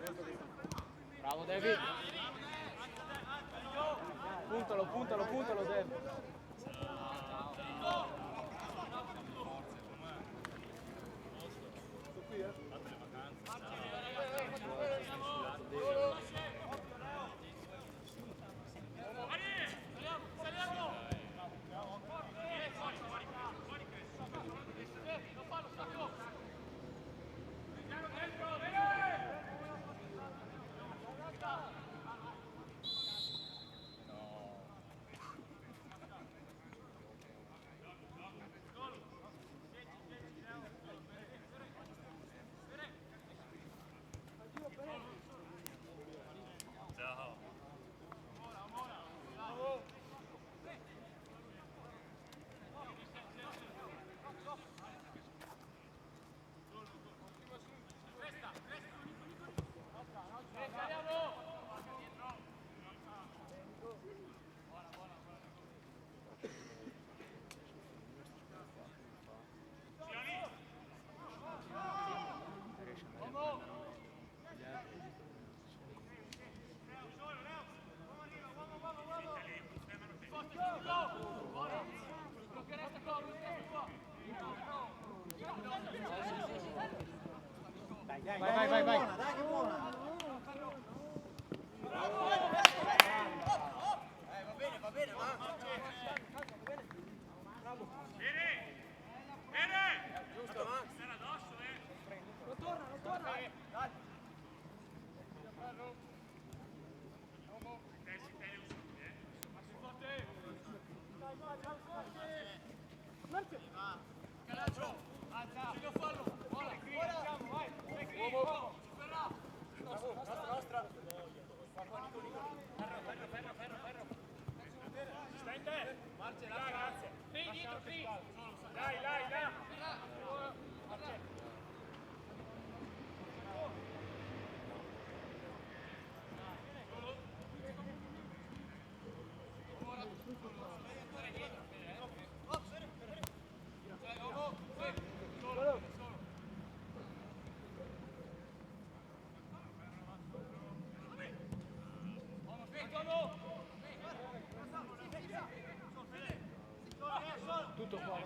Bravo David. Puntalo, puntalo, puntalo David. Vai, vai, vai, vai. Dai, che buona. Va bene, va. Bene. Giusto, Max. Non torna. Tutto qua.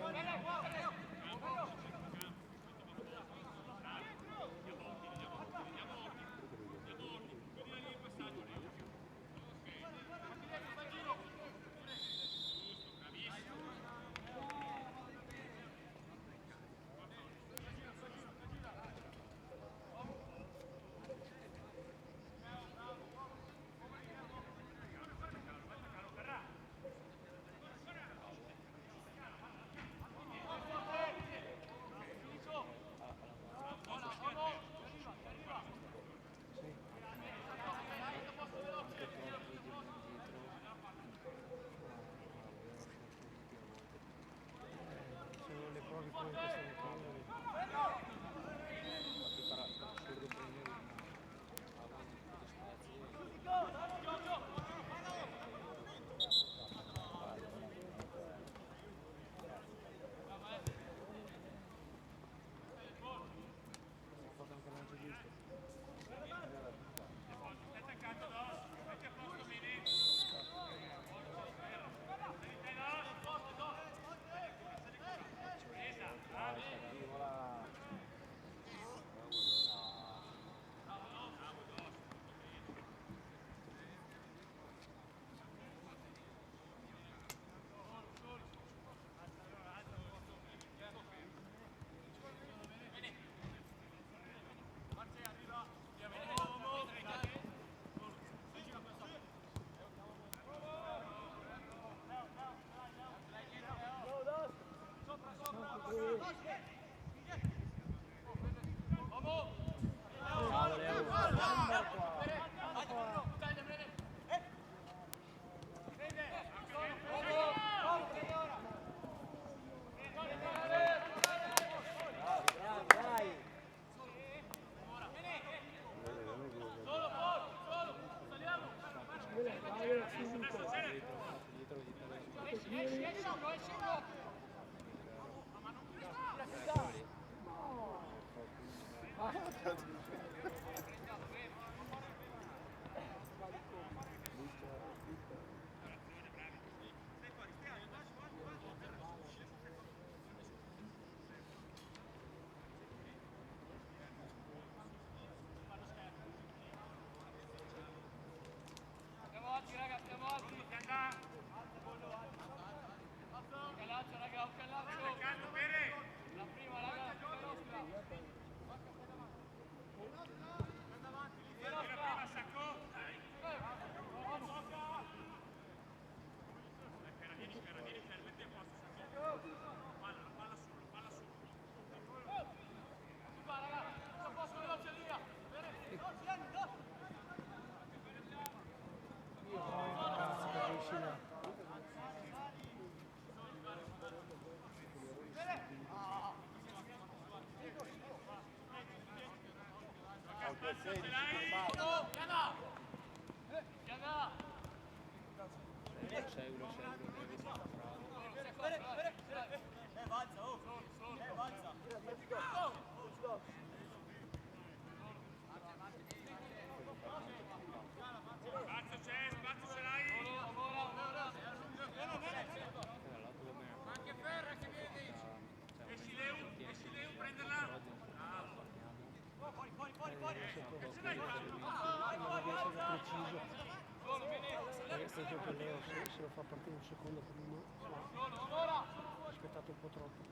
Se lo fa partire un secondo prima, ha aspettato un po' troppo.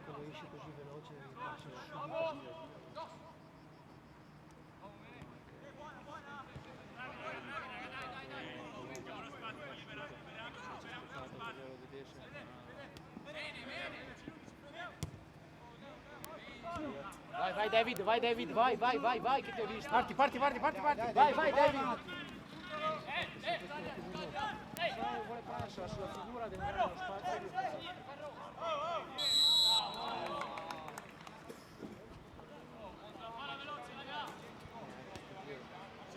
Quando esci così veloce passi subito. Vai David, vai che ti ho visto. Parti. Vai David. Vuole passare sulla figura, deve andare allo spazio.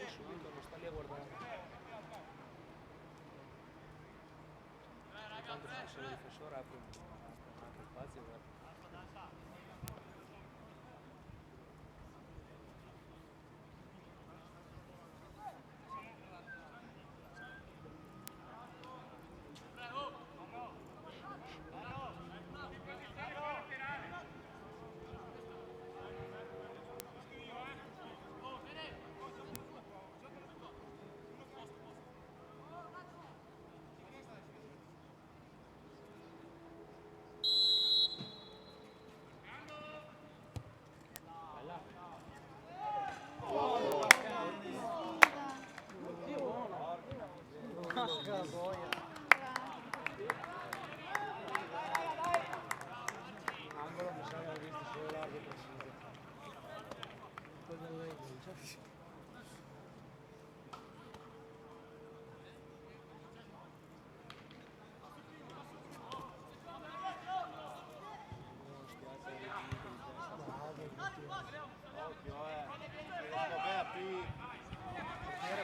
Subito non sta lì a guardare. Tanto se il difensore apre anche il spazio, guarda. Angolo mi sa che l'ho visto solo largo preciso.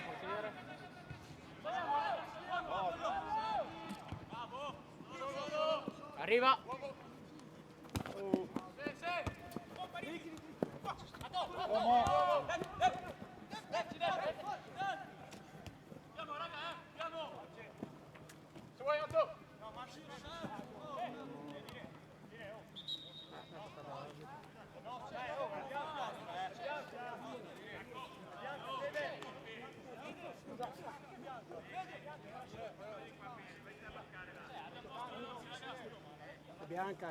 Portiere. Arriva. Bianca.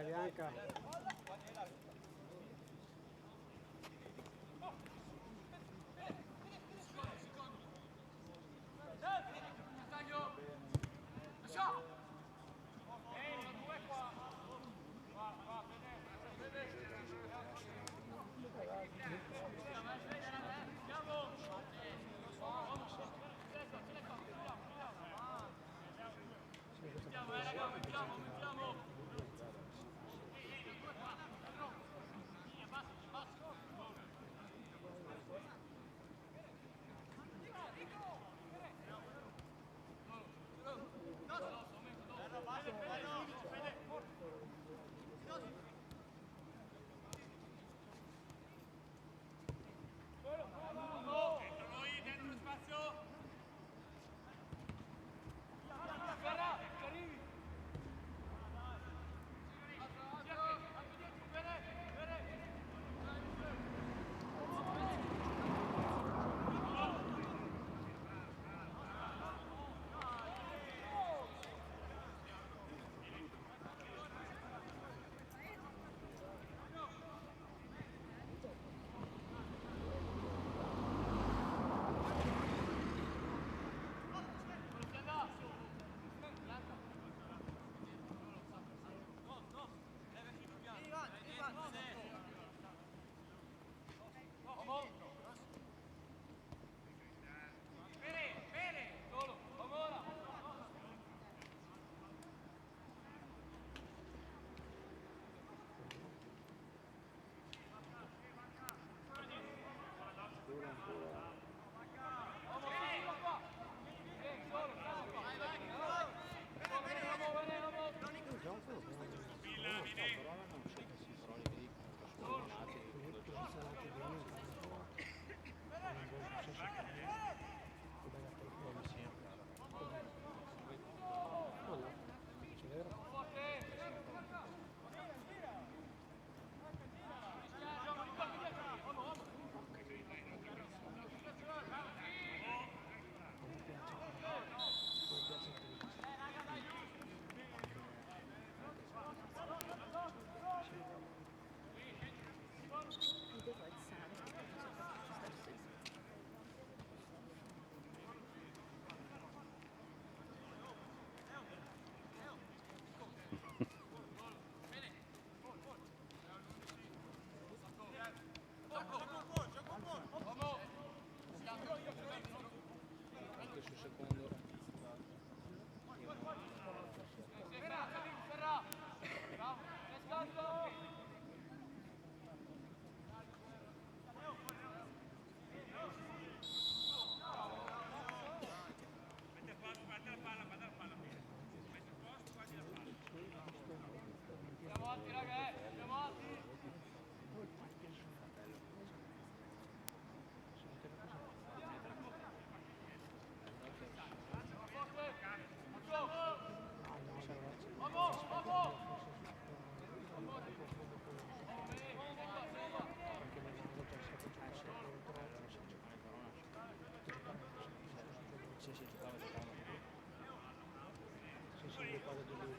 squadra di lui.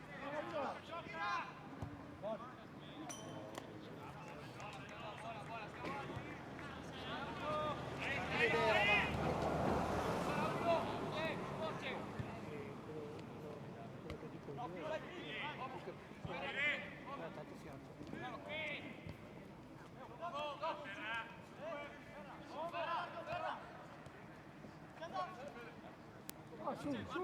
Quello che dico io è tanto fianco. Ah, su, su!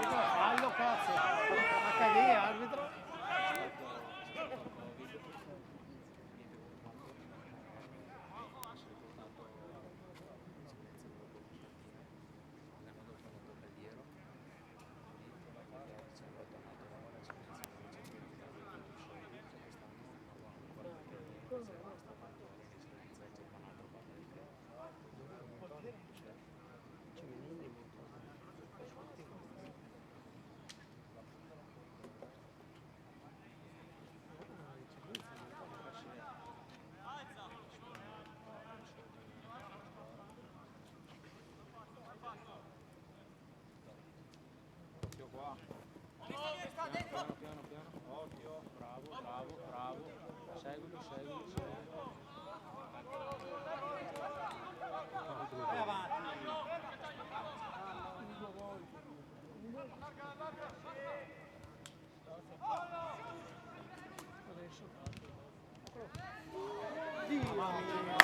Fallo, cazzo! HD, arbitro! Occhio qua. Piano, piano, piano. Occhio. Bravo, bravo, bravo. Seguilo, seguilo, seguilo. Vai avanti. Adesso. Mamma mia.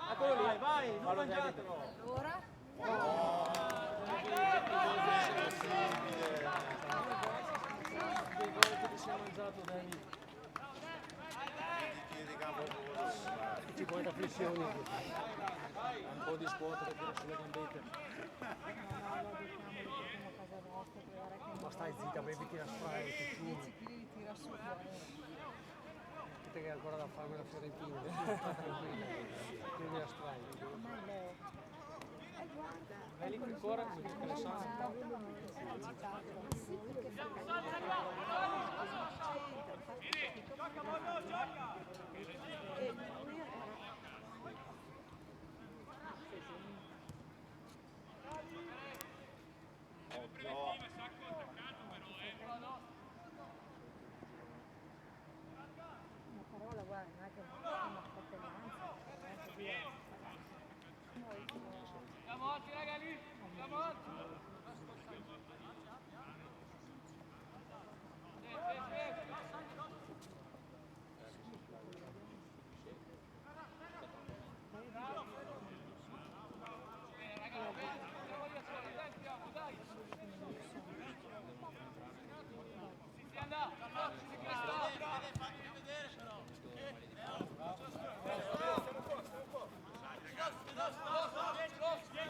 Eccolo lì, vai, non mangiatelo. Ora? Che volte ti sei mangiato, Dani? Ci puoi da flessioni. Un po' di scuotere tira sulle gambette. Ma stai zitta, bevi tira spray, ti fumi. 10 kg di tira su fuori. Che hai ancora da farmi la Fiorentina. Bevi la spray. Ormai Leo. Guarda. Vai lì che corre, mi dice che le sanno. Sì, perché fa e lui era... Una parola, guarda, non è che una fratellanza, è diversa. Andiamo oggi, ragazzi! Andiamo oggi!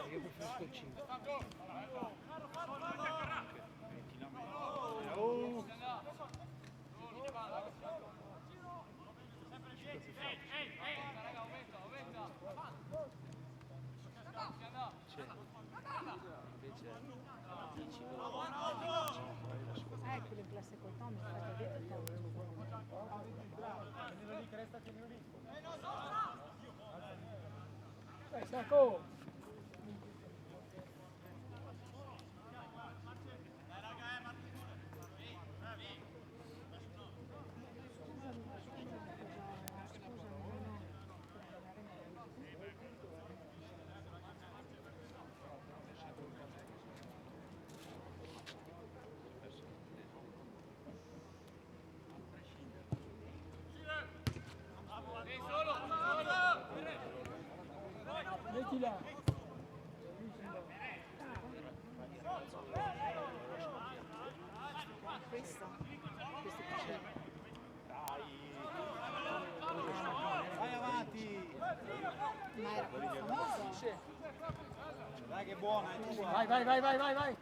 Io preferisco il 5. Quello in classe col Tom, infatti ha detto Tom. Tienilo lì, Cresta, tienilo lì. Dai, Sacco! Mettila! Questo Vai avanti! ma era quello famoso. Dai che è buona, è tua! Vai, vai, vai, vai, vai, vai!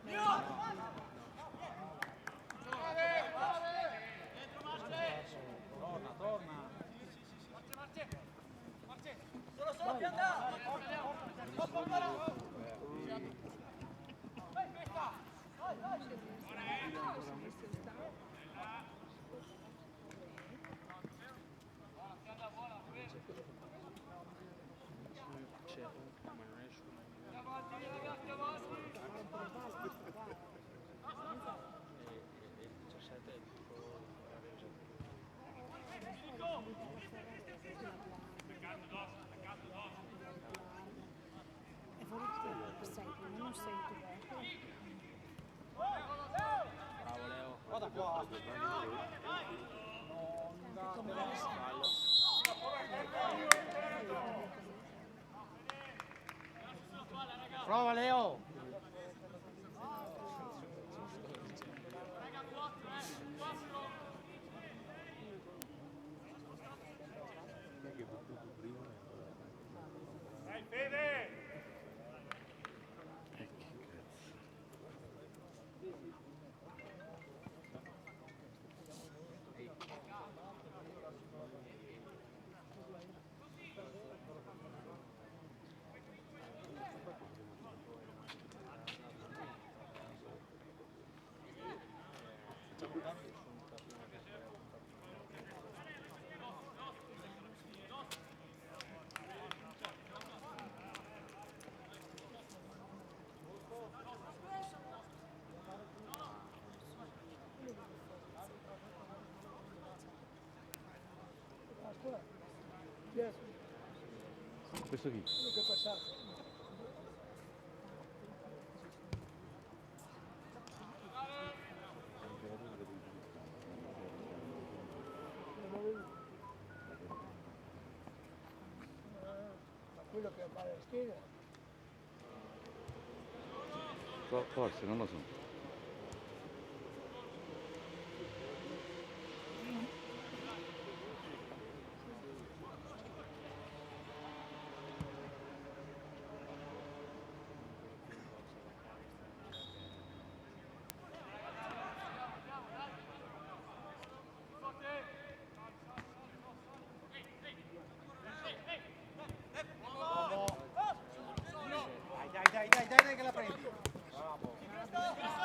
Torna, torna! C'è ma non è su. Avanti, ragazzi, avanti. E il 17 è tipo la resa. E volete sei, non sei tu. Bravo Leo. Guarda qua! Sbaglio. Prova Leo! Questo chi? Quello che è passato. Ma quello che va alla schiena. Forse, non lo so. Dai che la prendi! Bravo!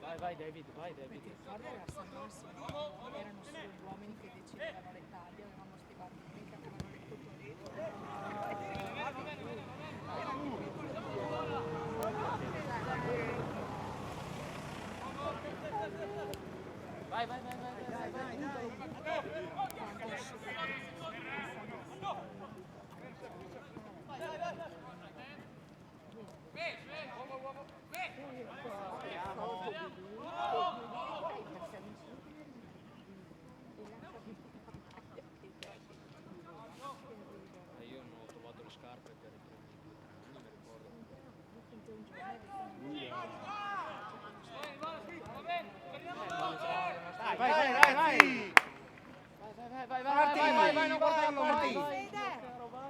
Vai David, vai David. Perché ricordo era a San Massimo, erano solo gli uomini che decidevano le taglie, avevamo sti bambini che avevano le cotonette. Vai, vai, vai, vai, vai, vai, vai. Io non ho trovato le scarpe per i primi 2 o 3 anni, mi ricordo. Vai, vai, vai, vai! Vai, Parti! vai, non guardarlo, Parti! vai,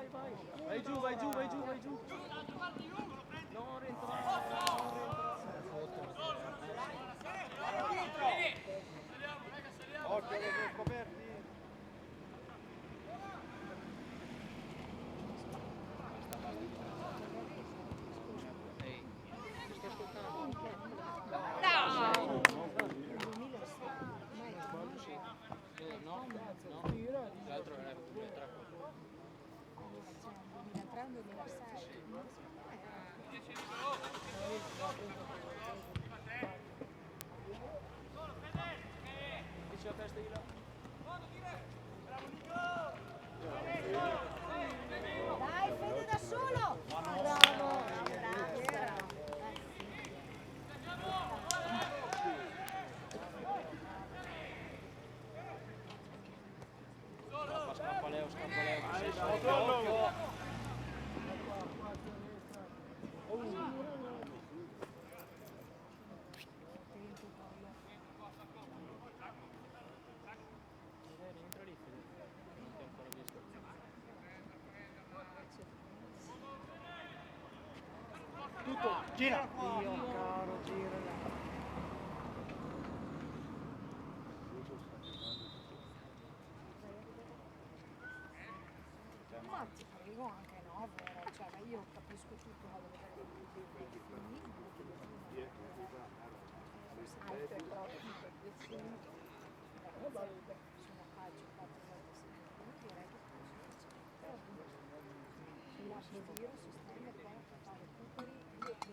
vai. Vai giù, vai giù, vai giù, vai giù. Non rientrare. Occhio che sono scoperti! Ehi, ti sto ascoltando. No, l'altro era il 2003. 2003 o 2006. Dice la testa di là. Dai, Fede da solo! Bravo! Scappa Leo, occhio. Rientra lì, Fede. Non ti ho ancora visto. Tutto, gira! Dio caro, gira là. Ma ti prego anche no, vero? Cioè, ma io capisco tutto, ma dove sai però comunque 10 minuti sono calcio 4 volte settimana, direi che posso facere. Mi lascio dire, sostenere, poi fare recuperi, io vedo che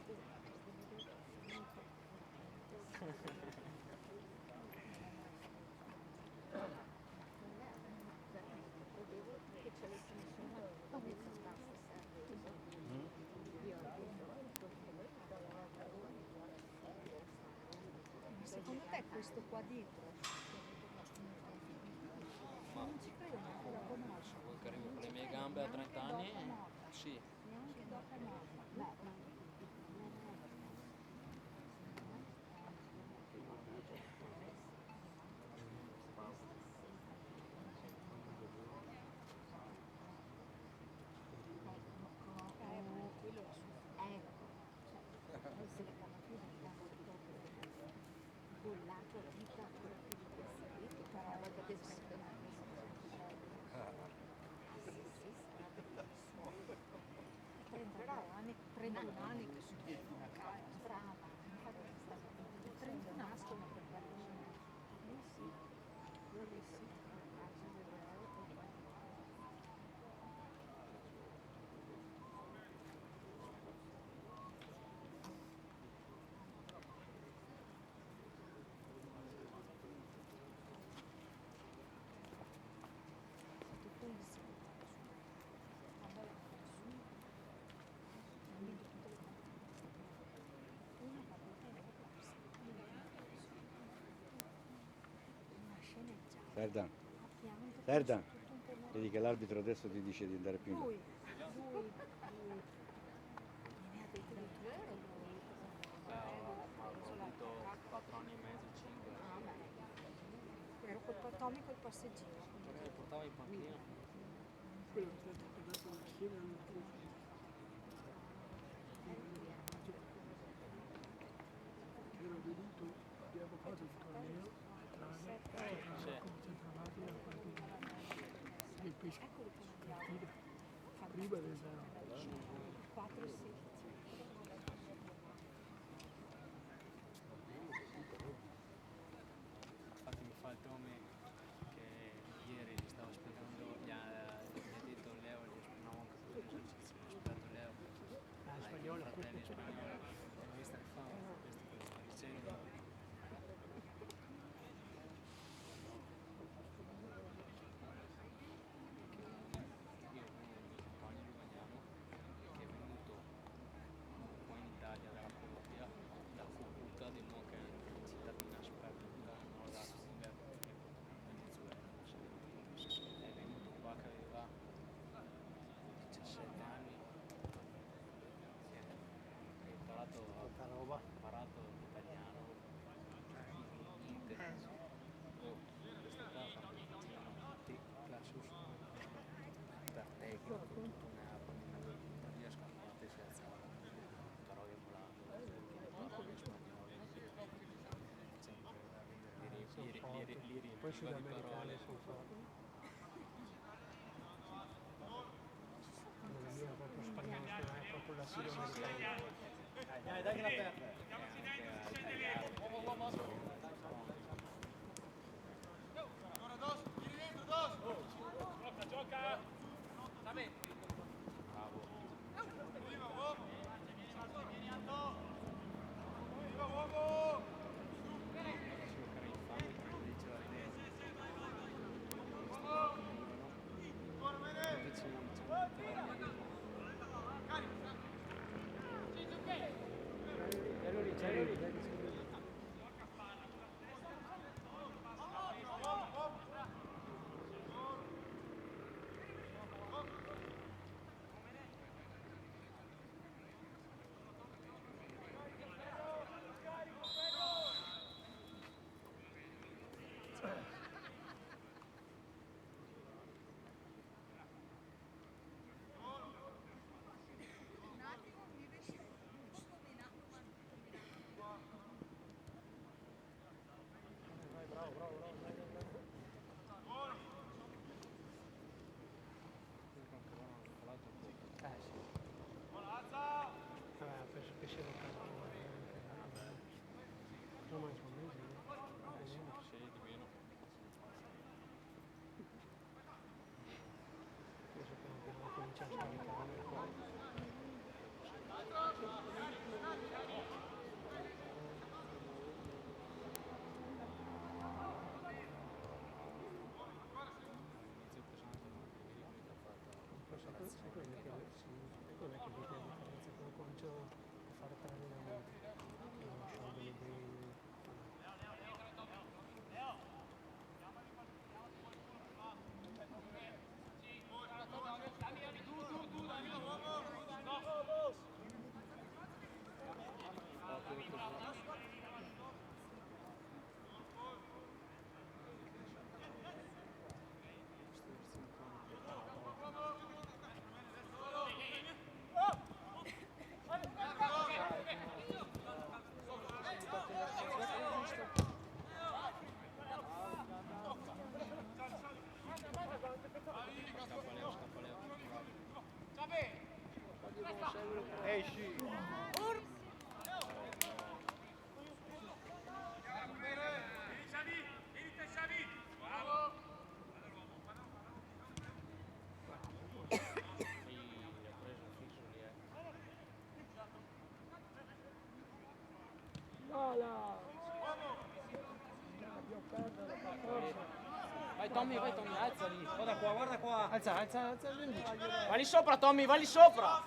c'è le secondo te questo qua dietro non ci credo neanche da conoscere, Vuoi che arrivo con le mie gambe a 30 anni? Sì. neanche dopo morta. Se le canapine andavano proprio bollato a vita quello che di questi qui, che però a volte ti smettono anche se sì, 31 anni che sono una casa, brava, infatti sta 30 nascono per parlare. Sì, quelli sì. Serdan, Serdan, vedi che l'arbitro adesso ti dice di andare più in là. Lui. Ne ha detto di più, era lui. Ho avuto 4 anni e mezzo, 5. Ero col Tommy col passeggino. Perché portava in panchina. Quello che ti ha dato la schiena non preso. Ero venuto, abbiamo fatto il torneo, come ci trovati a parte del pesca. Eccoli come andiamo. Prima del 4 sì. poi i sudamericani sono forti. Non è mia proprio spagnolo, è proprio la sudamericana. Dai che la perde. Penso che sia il campo. No, ma insomma, Sì, di meno. penso che dobbiamo cominciare a scaricare un po'. Sai quello che la differenza quando comincio a fare 3 allenamenti e non scioglie bene. Esci. Vai Tommy, alzali. Guarda qua, guarda qua. Alza l'11. Va lì sopra Tommy, va lì sopra.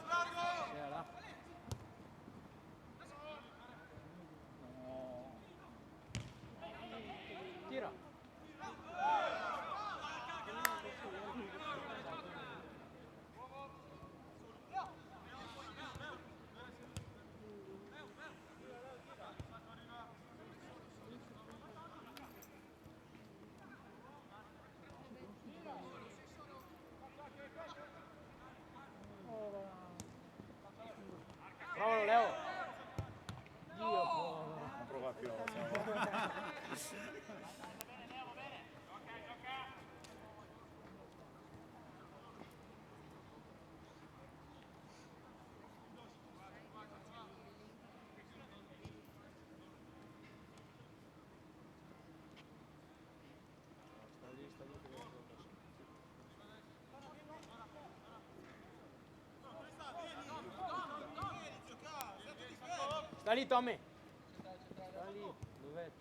Tira. Provalo Leo. Non prova più. Sta lì Tommy. Sta lì. Dov'è?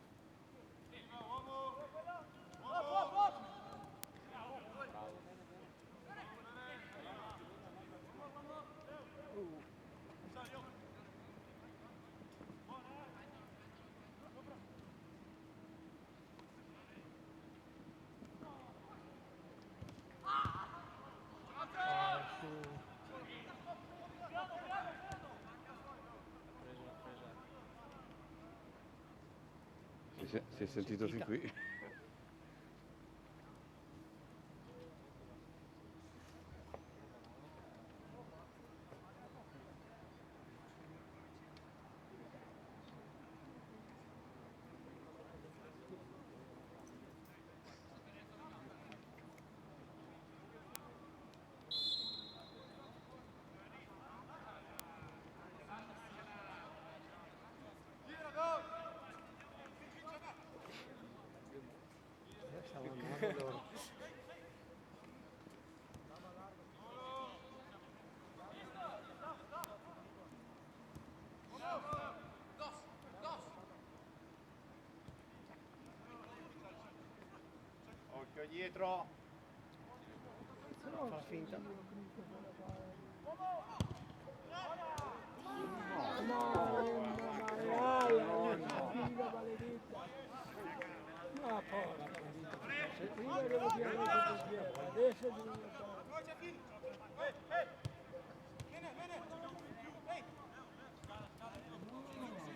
Si è sentito fin qui. Vai dietro. Fa finta. Figlia maledetta. Ma porca vita. Prima che lo diamo adesso devi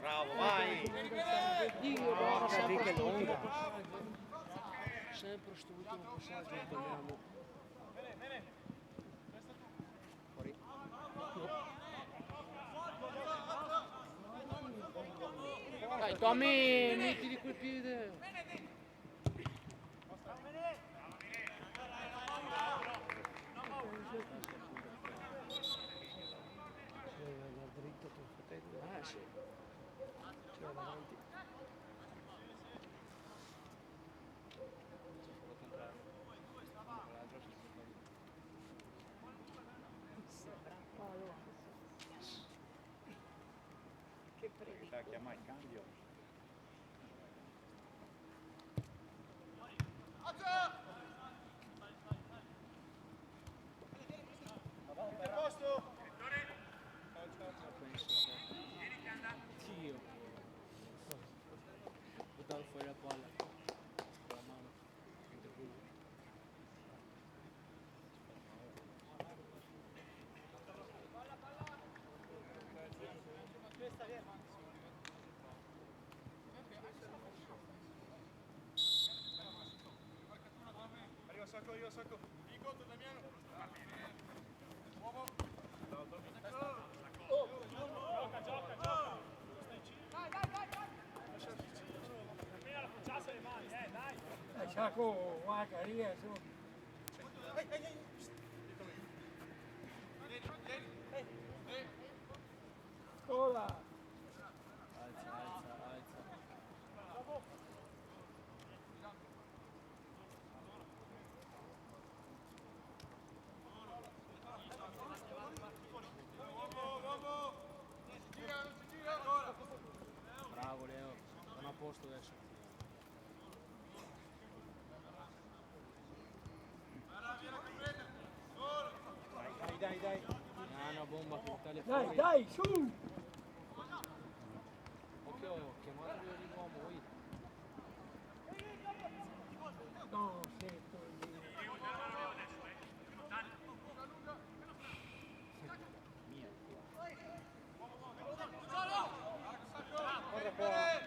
Bravo, vai. Dio, guarda, sempre che sto lunga. ultimo passaggio. Sempre sto ultimo passaggio sbagliamo. Fuori. Dai Tommy, metti di quel piede. dritto tuo fratello. Ah sì. C'è davanti. Sembra un po' che Sa chiama il cambio. Dio. Buttavo fuori la palla. Con la mano. Mentre quello. Arriva Sacco. Sacco, guarda, riesco. Cola. Alza. Bravo Leo, sono a posto adesso. Dai. Ah, una bomba che l'Italia è Dai, fuori. dai, su! Occhio, chiamato l'uomo, voi. No, sento. Guarda qua. Vai.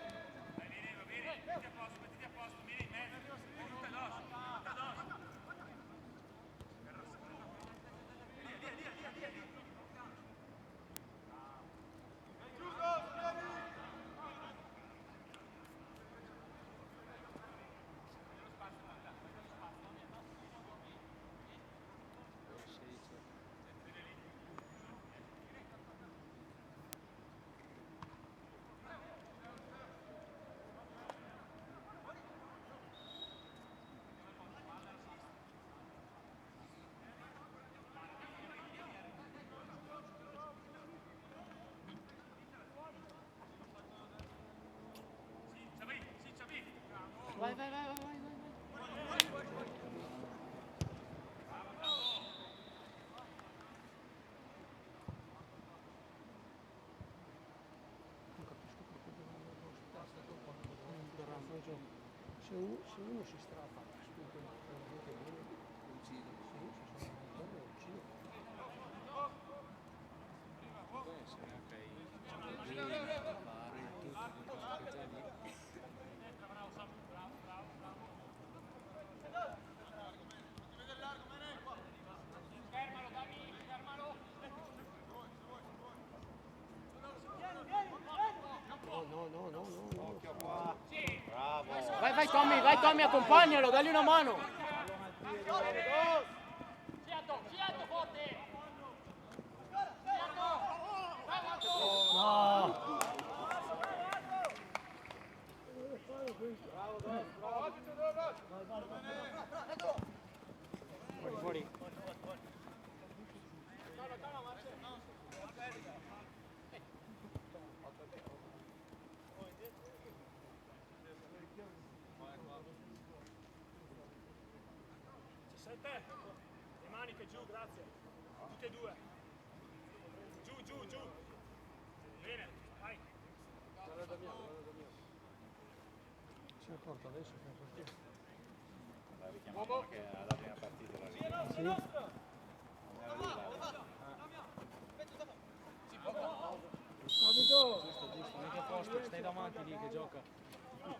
Se uno si strappa, uccide. Può essere anche i bar, il tutto, queste cose lì. No. Occhio qua. Bravo. Vai Tommy, accompagnalo, dagli una mano. No! Fuori. te. Le maniche giù, grazie. Tutte e due. Giù, giù, giù. Bene, vai. Si è accorto adesso che è partito. La richiamavo anche alla prima partita. La richiamavo. Sì? Non era lui là. Capito? Giusto, metti a posto, stai davanti lì che gioca. Bravo.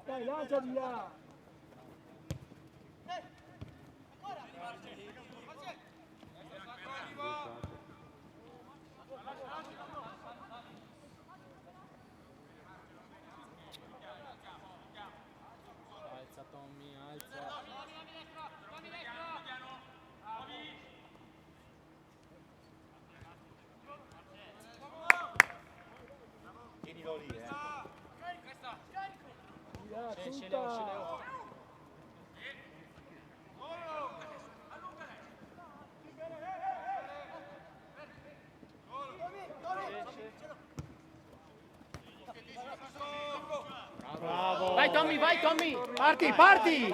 Dai, lancia di là! Alza Tommy, alza. Tienilo lì, Di là, Sceleo, tutta! sceleo. Bravo. Vai Tommy, vai Tommy! Parti, parti!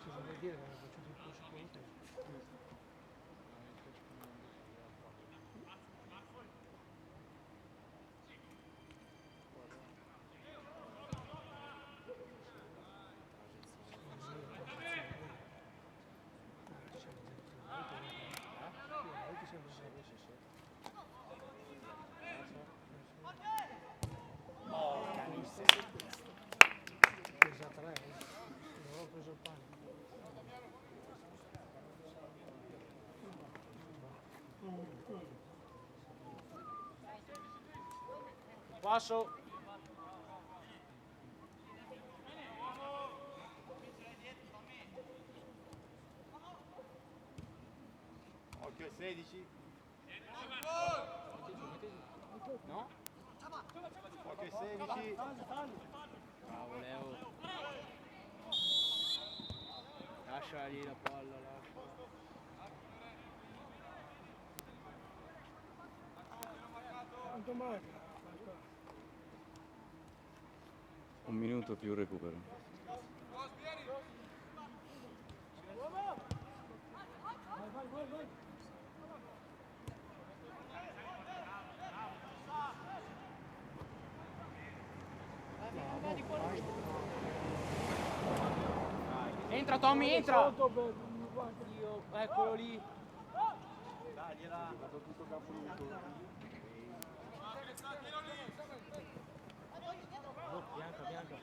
Cosa vuol dire che hanno facciuto il push con te? Pesa 3, non ho preso il pane. Passo. Occhio il 16. No? Occhio il 16. Bravo Leo. Lascia lì la palla, lascia. Quanto manca? Un minuto più recupero. Entra Tommy, entra! Sotto per guarda. Dio, eccolo lì. Dagliela. Oh, bianca, bianca.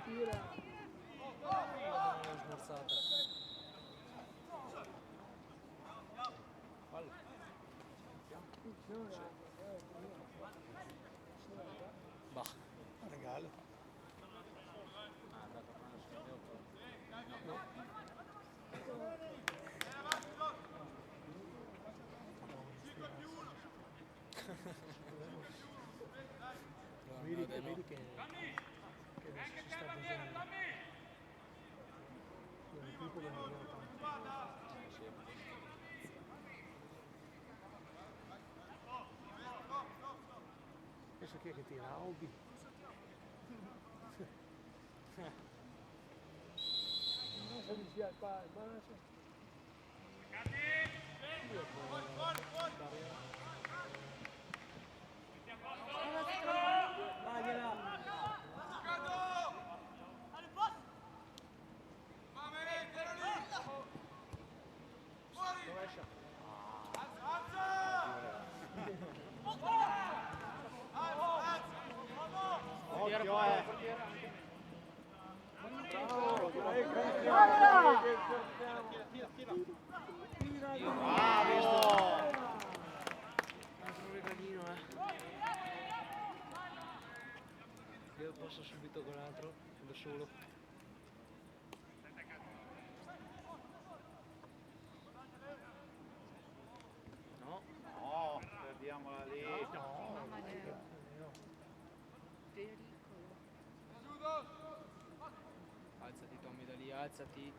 Tira. Smorzata. Palla. Bah. Regalo. Ah, è andato a chi è che tira? Obi. Non so di sia il palo, ma non so. Io posso subito con l'altro, da solo. No. No, perdiamola lì. Mamma mia. Pericolo. Alzati Tommy da lì, alzati.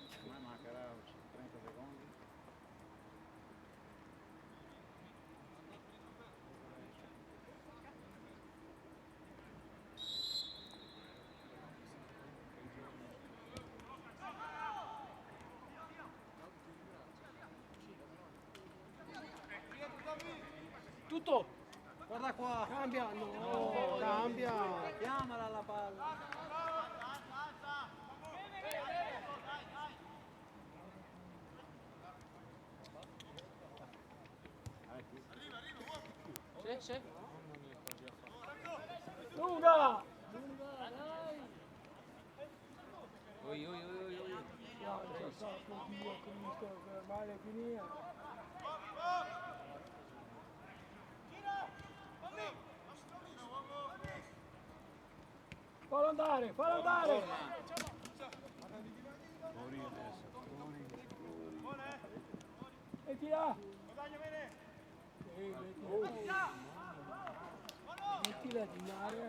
Secondo me mancherà 30 secondi. Tutto! Guarda qua! Cambia, no, cambia. Chiamala la palla! Sì, sì. Mamma mia, che ha fatto. Lunga! Lunga, dai! Oi, oi, oi, oi, oi. No, non so, oddio, che mi sto per male finire. Fallo andare, fallo andare! Mettila! Mettila di area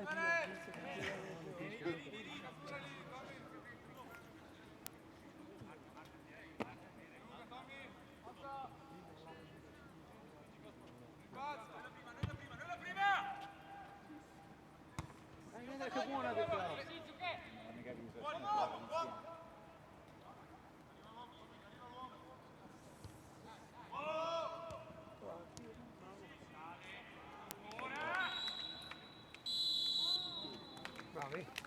Guarda che buona che fa! Non ho mica visto insieme. Bravi.